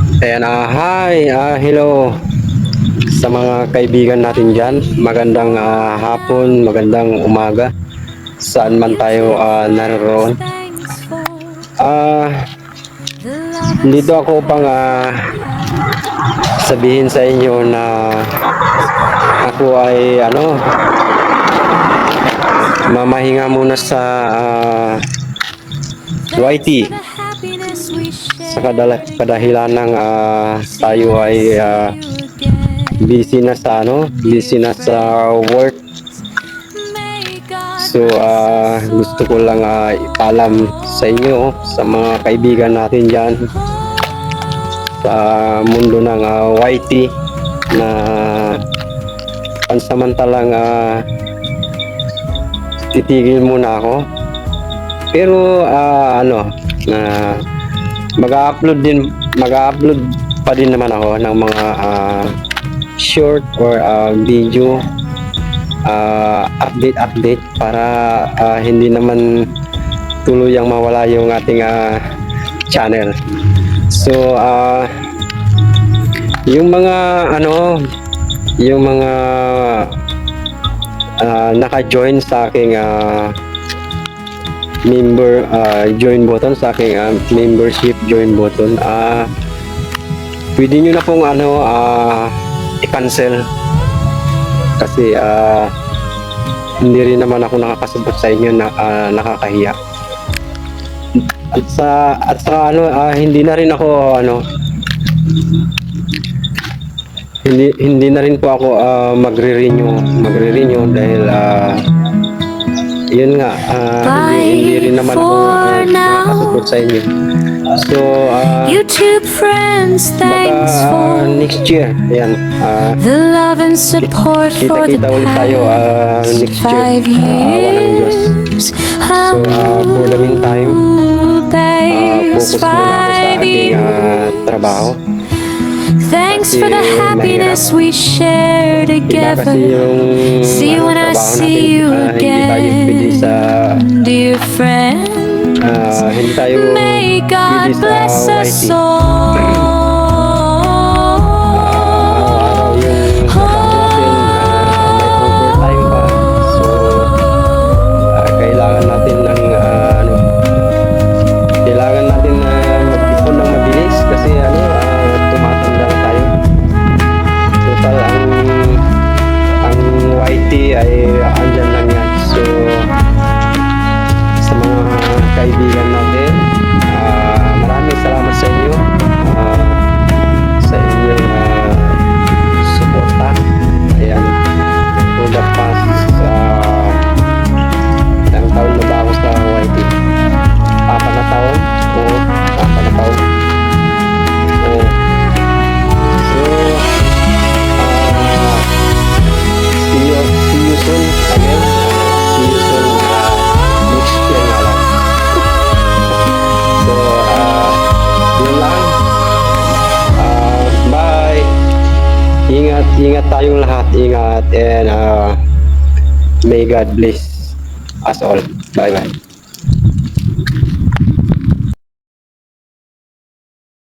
Ayan, hi, hello sa mga kaibigan natin dyan. Magandang hapon, magandang umaga, saan man tayo naroon. Dito ako pang sabihin sa inyo na ako ay mamahinga muna sa YT sa kadahilan ng tayo ay busy na sa work. So gusto ko lang ipaalam sa inyo, sa mga kaibigan natin dyan sa mundo ng YT, na pansamantalang titigil muna ako, pero na mag-upload pa din naman ako ng mga short or video update para hindi naman tuluyang mawala yung ating channel. So yung mga naka-join sa aking member join button, sa aking membership join button, pwede nyo na pong i-cancel kasi hindi rin naman ako nakakasabot sa inyo na nakakahiya. At sa hindi na rin ako hindi na rin po ako magre-renew dahil yun nga, hindi rin naman ako nakakasabot sa inyo. So YouTube friends, thanks for next year, ayan, the love and support for the kita-kita ulit tayo next past year, 5 awa ng Diyos. years. So for the meantime, focus muna ako sa aking trabaho. Thanks Kasi for the happiness we share Iba kasi together. yung See you when I trabaho see natin, you hindi tayo pwede again, sa dear friend. hindi tayo May God pwede bless sa us YT. all. Araw-araw yung trabaho natin, may overtime pa. So kailangan natin ng kailangan natin mag-ipon ng mabilis kasi tumatanda na tayo. Total ang YT ay andyan lang yan. So sa mga kaibigan natin, maraming salamat sa inyo, sa inyong suporta. Ayan, for the past ilang taon na ba ako sa YT? 4 na taon? Oo, 4 na taon. Oo. So see you soon again. See you soon next year na lang. So yun lang. Bye. Ingat tayong lahat. Ingat, and may God bless us all. Bye bye.